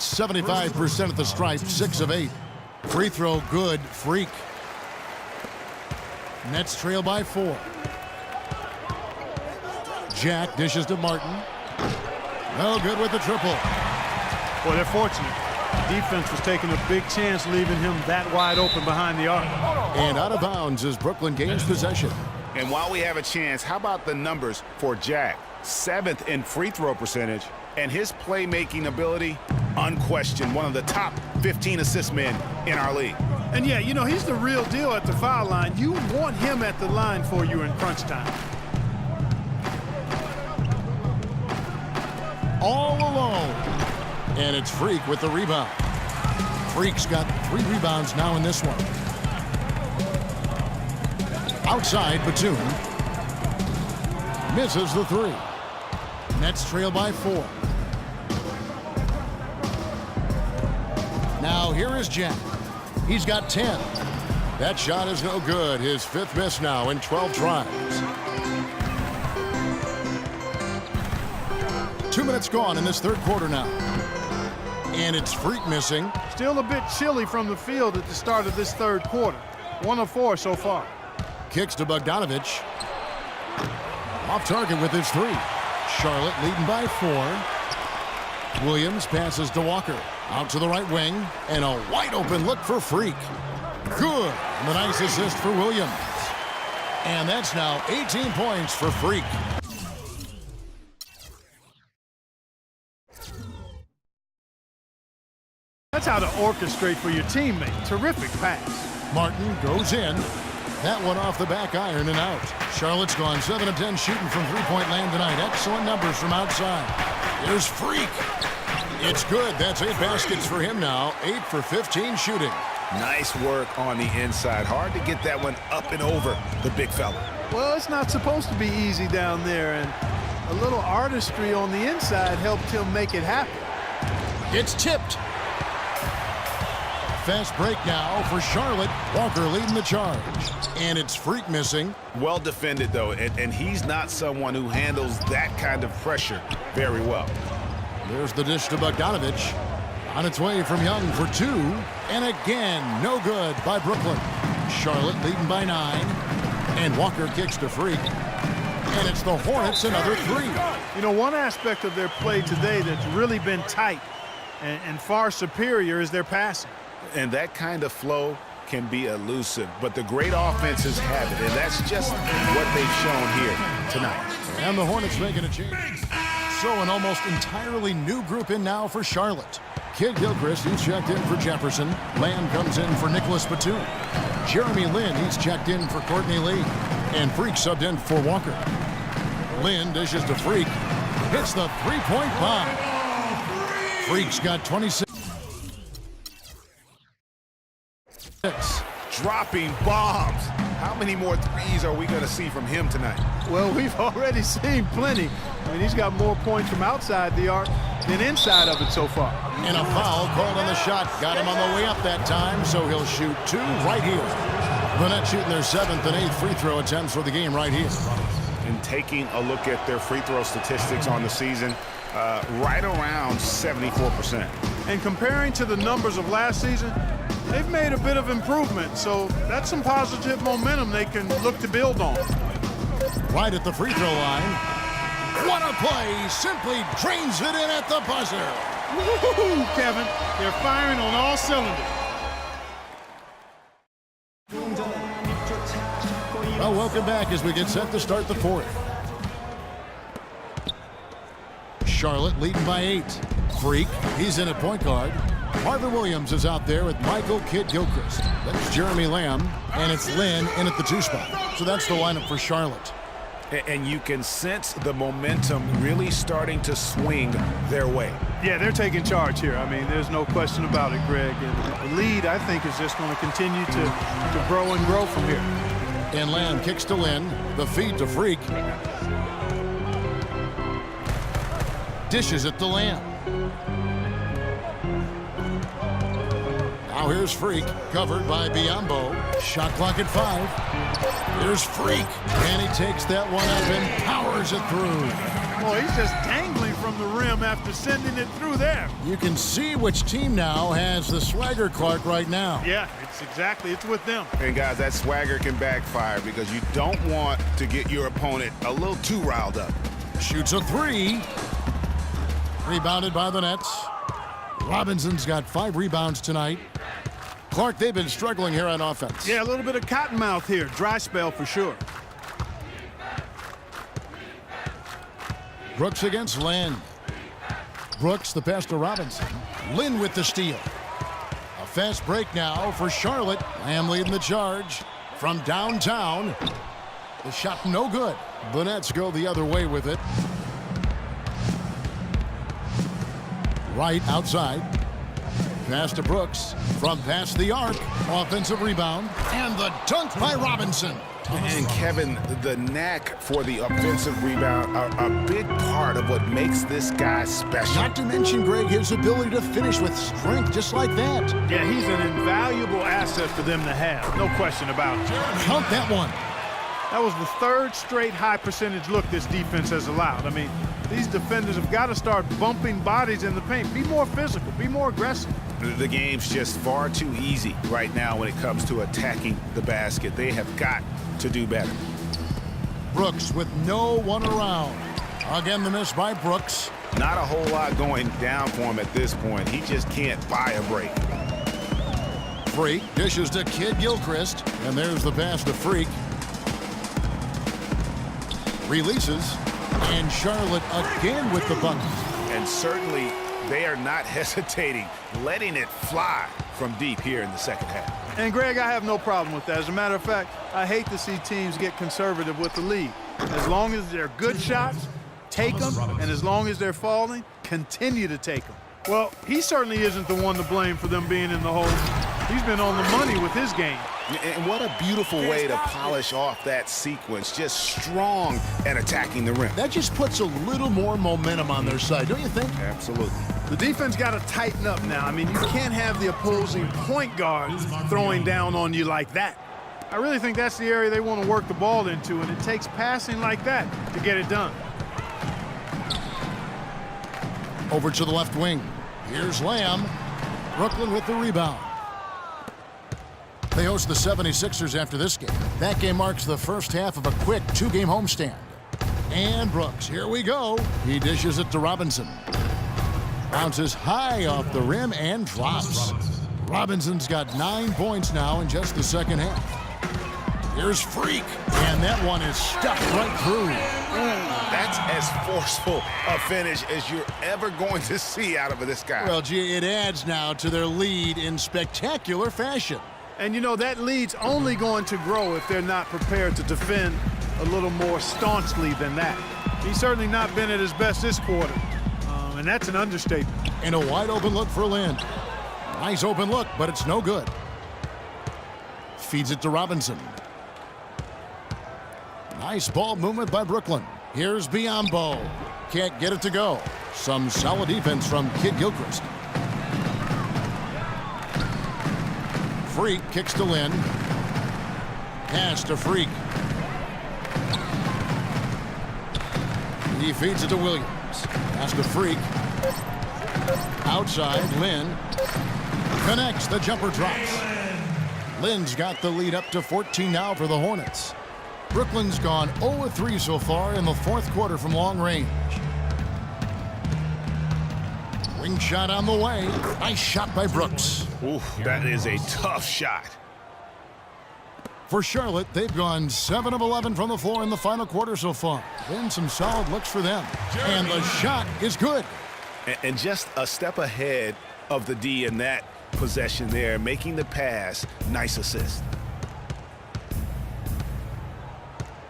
75% at the stripe, 6 of 8. Free throw good, Freak. Nets trail by 4. Jack dishes to Martin. No good with the triple. Well, they're fortunate. Defense was taking a big chance, leaving him that wide open behind the arc. And out of bounds as Brooklyn gains possession. And while we have a chance, how about the numbers for Jack? 7th in free throw percentage, and his playmaking ability, unquestioned, one of the top 15 assist men in our league. And yeah, you know, he's the real deal at the foul line. You want him at the line for you in crunch time. All alone. And it's Freak with the rebound. Freak's got 3 rebounds now in this one. Outside, Batum. Misses the 3. Nets trail by 4. Now here is Jack. He's got 10. That shot is no good. His 5th miss now in 12 tries. 2 minutes gone in this third quarter now. And it's Freak missing. Still a bit chilly from the field at the start of this third quarter. 1 of 4 so far. Kicks to Bogdanovich. Off target with his 3. Charlotte leading by 4. Williams passes to Walker. Out to the right wing. And a wide open look for Freak. Good. And the nice assist for Williams. And that's now 18 points for Freak. That's how to orchestrate for your teammate. Terrific pass. Martin goes in. That one off the back iron and out. Charlotte's gone 7 of 10 shooting from three-point land tonight. Excellent numbers from outside. Here's Freak. It's good. That's 8 baskets for him now. 8 for 15 shooting. Nice work on the inside. Hard to get that one up and over the big fella. Well, it's not supposed to be easy down there, and a little artistry on the inside helped him make it happen. It's tipped. Fast break now for Charlotte. Walker leading the charge. And it's Freak missing. Well defended, though, and he's not someone who handles that kind of pressure very well. There's the dish to Bogdanovich. On its way from Young for 2. And again, no good by Brooklyn. Charlotte leading by 9. And Walker kicks to Freak. And it's the Hornets, another 3. You know, one aspect of their play today that's really been tight and far superior is their passing. And that kind of flow can be elusive, but the great offenses have it, and that's just what they've shown here tonight. And the Hornets making a change. So an almost entirely new group in now for Charlotte. Kid Gilchrist, he's checked in for Jefferson. Lamb comes in for Nicholas Batum. Jeremy Lin, he's checked in for Courtney Lee. And Freak subbed in for Walker. Lin dishes to Freak. Hits the three-point bomb. Freak's got 26. Dropping bombs. How many more threes are we going to see from him tonight? Well, we've already seen plenty. I mean, he's got more points from outside the arc than inside of it so far. And a foul called on the shot. Got him on the way up that time, so he'll shoot 2 right here. The Nets shooting their 7th and 8th free throw attempts for the game right here. And taking a look at their free throw statistics on the season, right around 74%. And comparing to the numbers of last season, they've made a bit of improvement, so that's some positive momentum they can look to build on. Right at the free throw line. What a play! Simply drains it in at the buzzer. Woo-hoo, Kevin. They're firing on all cylinders. Well, welcome back as we get set to start the 4th. Charlotte leading by 8. Freak, he's in at point guard. Marvin Williams is out there with Michael Kidd-Gilchrist. That's Jeremy Lamb, and it's Lin in at the 2 spot. So that's the lineup for Charlotte. And you can sense the momentum really starting to swing their way. Yeah, they're taking charge here. I mean, there's no question about it, Greg. And the lead, I think, is just going to continue to grow and grow from here. And Lamb kicks to Lin. The feed to Freak. Dishes it to Lamb. Now here's Freak, covered by Biyombo. Shot clock at 5. Here's Freak, and he takes that one up and powers it through. Boy, he's just dangling from the rim after sending it through there. You can see which team now has the swagger, Clark, right now. Yeah, it's with them. And guys, that swagger can backfire because you don't want to get your opponent a little too riled up. Shoots a three. Rebounded by the Nets. Robinson's got 5 rebounds tonight. Clark, they've been struggling here on offense. Yeah, a little bit of cottonmouth here. Dry spell for sure. Brooks against Lynn. Brooks the pass to Robinson. Lynn with the steal. A fast break now for Charlotte. Lamb leading the charge from downtown. The shot no good. The Nets go the other way with it. Right outside. Pass to Brooks from past the arc. Offensive rebound. And the dunk by Robinson. And Kevin, the knack for the offensive rebound are a big part of what makes this guy special. Not to mention, Greg, his ability to finish with strength just like that. Yeah, he's an invaluable asset for them to have. No question about it. Count that one. That was the 3rd straight high percentage look this defense has allowed. I mean, these defenders have got to start bumping bodies in the paint. Be more physical. Be more aggressive. The game's just far too easy right now when it comes to attacking the basket. They have got to do better. Brooks with no one around. Again, the miss by Brooks. Not a whole lot going down for him at this point. He just can't buy a break. Freak dishes to Kid Gilchrist. And there's the pass to Freak. Releases. And Charlotte again with the bucket. And certainly they are not hesitating, letting it fly from deep here in the second half. And, Greg, I have no problem with that. As a matter of fact, I hate to see teams get conservative with the lead. As long as they're good shots, take them. And as long as they're falling, continue to take them. Well, he certainly isn't the one to blame for them being in the hole. He's been on the money with his game. And what a beautiful way to polish off that sequence. Just strong at attacking the rim. That just puts a little more momentum on their side, don't you think? Absolutely. The defense got to tighten up now. I mean, you can't have the opposing point guard throwing down on you like that. I really think that's the area they want to work the ball into, and it takes passing like that to get it done. Over to the left wing. Here's Lamb. Brooklyn with the rebound. They host the 76ers after this game. That game marks the first half of a quick 2-game homestand. And Brooks, here we go. He dishes it to Robinson. Bounces high off the rim and drops. Robinson's got 9 points now in just the second half. Here's Freak, and that one is stuck right through. That's as forceful a finish as you're ever going to see out of this guy. Well, gee, it adds now to their lead in spectacular fashion. And, you know, that lead's only going to grow if they're not prepared to defend a little more staunchly than that. He's certainly not been at his best this quarter, and that's an understatement. And a wide open look for Lynn. Nice open look, but it's no good. Feeds it to Robinson. Nice ball movement by Brooklyn. Here's Biyombo. Can't get it to go. Some solid defense from Kid Gilchrist. Freak kicks to Lynn. Pass to Freak. He feeds it to Williams. Pass to Freak. Outside, Lynn. Connects, the jumper drops. Lynn's got the lead up to 14 now for the Hornets. Brooklyn's gone 0-3 so far in the 4th quarter from long range. Wing shot on the way. Nice shot by Brooks. Ooh, that is a tough shot. For Charlotte, they've gone 7 of 11 from the floor in the final quarter so far. Been some solid looks for them. And the shot is good. And just a step ahead of the D in that possession there, making the pass. Nice assist.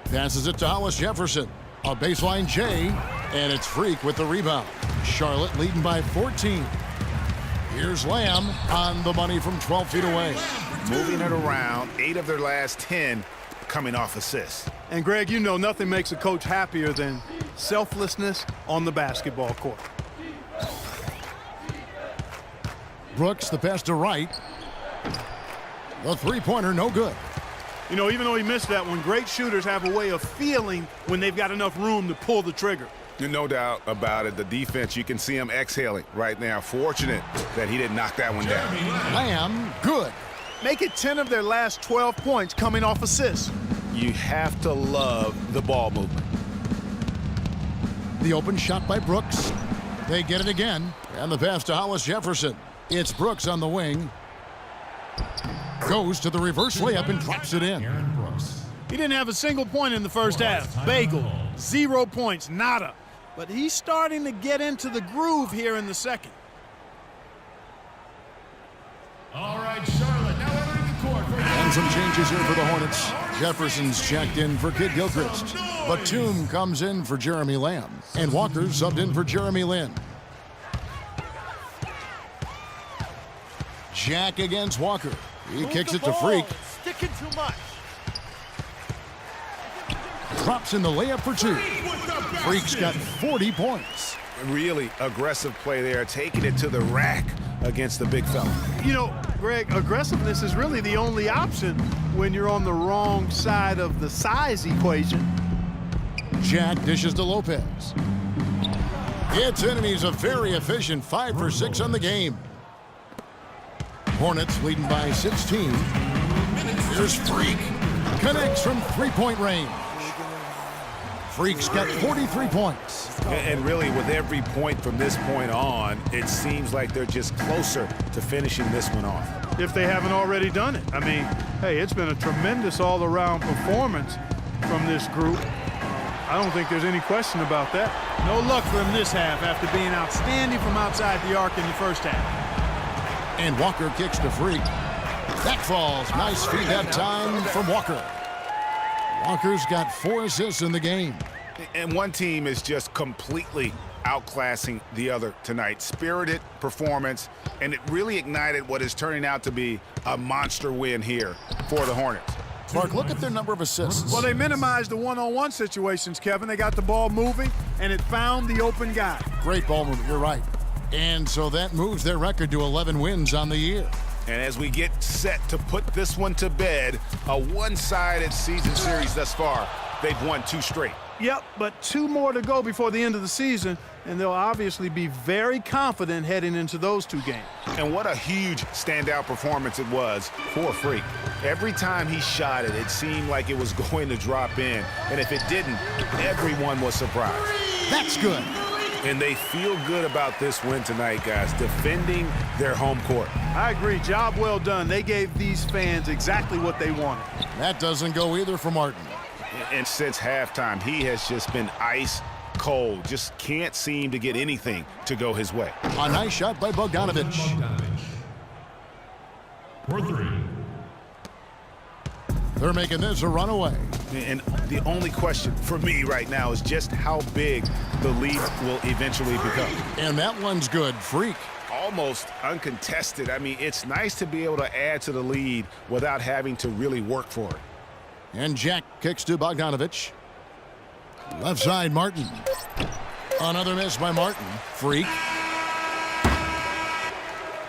Passes it to Hollis Jefferson. A baseline J, and it's Freak with the rebound. Charlotte leading by 14. Here's Lamb on the money from 12 feet away. Moving it around, 8 of their last 10 coming off assists. And, Greg, you know nothing makes a coach happier than selflessness on the basketball court. Brooks, the pass to Wright. The three-pointer, no good. You know, even though he missed that one, great shooters have a way of feeling when they've got enough room to pull the trigger. No doubt about it. The defense, you can see him exhaling right now. Fortunate that he didn't knock that one down. Lamb, good. Make it 10 of their last 12 points coming off assists. You have to love the ball movement. The open shot by Brooks. They get it again. And the pass to Hollis Jefferson. It's Brooks on the wing. Goes to the reverse layup and drops it in. He didn't have a single point in the first half. Bagel, 0 points, nada. But he's starting to get into the groove here in the second. All right, Charlotte, now entering the court. And some changes here for the Hornets. Jefferson's checked in for Kid Gilchrist. Batum comes in for Jeremy Lamb. And Walker's subbed in for Jeremy Lin. Jack against Walker. He kicks it to Freak. Sticking too much. Drops in the layup for 2. Freak's got 40 points. Really aggressive play there, taking it to the rack against the big fella. You know, Greg, aggressiveness is really the only option when you're on the wrong side of the size equation. Jack dishes to Lopez. Gets in, and he's a very efficient 5 for 6 on the game. Hornets leading by 16. Here's Freak. Connects from three-point range. Freak's got 43 points. And really, with every point from this point on, it seems like they're just closer to finishing this one off. If they haven't already done it. I mean, hey, it's been a tremendous all-around performance from this group. I don't think there's any question about that. No luck for him this half after being outstanding from outside the arc in the first half. And Walker kicks to Freak. That falls. Nice feed that time from Walker. Walker's got 4 assists in the game. And one team is just completely outclassing the other tonight. Spirited performance, and it really ignited what is turning out to be a monster win here for the Hornets. Mark, look at their number of assists. Well, they minimized the one-on-one situations, Kevin. They got the ball moving, and it found the open guy. Great ball movement, you're right. And so that moves their record to 11 wins on the year. And as we get set to put this one to bed, a one-sided season series thus far, they've won 2 straight. Yep, but 2 more to go before the end of the season, and they'll obviously be very confident heading into those 2 games. And what a huge standout performance it was for Freak. Every time he shot it, it seemed like it was going to drop in. And if it didn't, everyone was surprised. That's good. And they feel good about this win tonight, guys, defending their home court. I agree. Job well done. They gave these fans exactly what they wanted. That doesn't go either for Martin. And since halftime, he has just been ice cold. Just can't seem to get anything to go his way. A nice shot by Bogdanovic. For 3. They're making this a runaway. And the only question for me right now is just how big the lead will eventually become. And that one's good. Freak. Almost uncontested. I mean, it's nice to be able to add to the lead without having to really work for it. And Jack kicks to Bogdanovic. Left side, Martin. Another miss by Martin. Freak.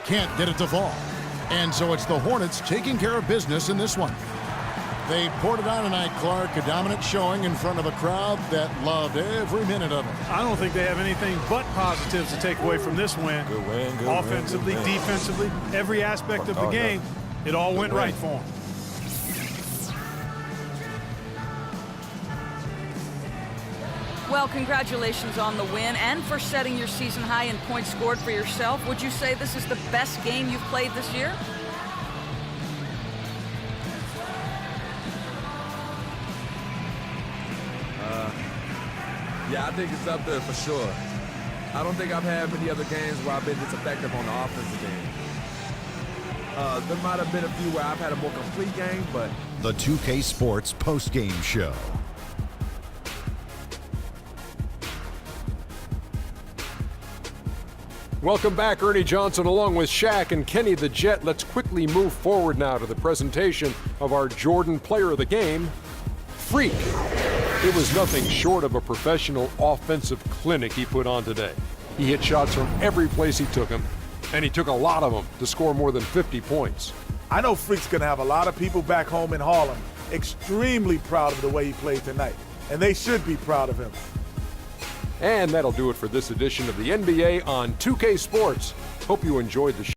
Can't get it to fall. And so it's the Hornets taking care of business in this one. They poured it on tonight, Clark. A dominant showing in front of a crowd that loved every minute of it. I don't think they have anything but positives to take away from this win. Good win, good Offensively, win, good win. defensively, every aspect of the game, it all went right for them. Well, congratulations on the win and for setting your season high in points scored for yourself. Would you say this is the best game you've played this year? Yeah, I think it's up there for sure. I don't think I've had many other games where I've been this effective on the offensive game. There might have been a few where I've had a more complete game, but... The 2K Sports post-game show. Welcome back, Ernie Johnson along with Shaq and Kenny the Jet. Let's quickly move forward now to the presentation of our Jordan Player of the Game, Freak. It was nothing short of a professional offensive clinic he put on today. He hit shots from every place he took them, and he took a lot of them to score more than 50 points. I know Freak's going to have a lot of people back home in Harlem extremely proud of the way he played tonight, and they should be proud of him. And that'll do it for this edition of the NBA on 2K Sports. Hope you enjoyed the show.